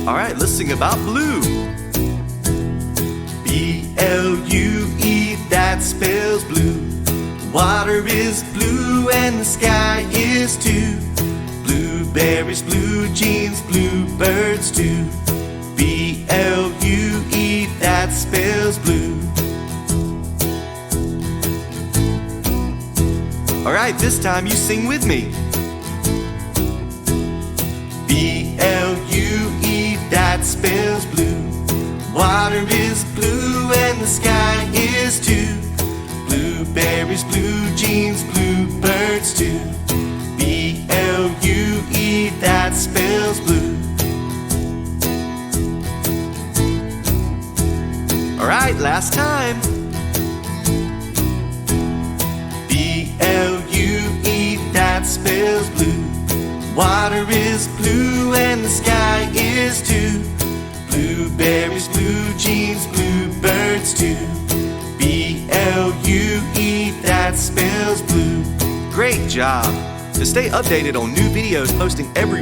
Alright, let's sing about blue. B-L-U-E, that spells blue. Water is blue and the sky is too. Blueberries, blue jeans, bluebirds too. B-L-U-E, that spells blue. Alright, this time you sing with me. B-L-U-E, that spells blue. Water is blue and the sky is too. Blueberries, blue jeans, bluebirds too. B-L-U-E, that spells blue. Alright, last time. B-L-U-E, that spells blue. Water is blue and the sky is too. Blueberries, blue jeans, bluebirds too. B-L-U-E, that spells blue. Great job! To stay updated on new videos posting every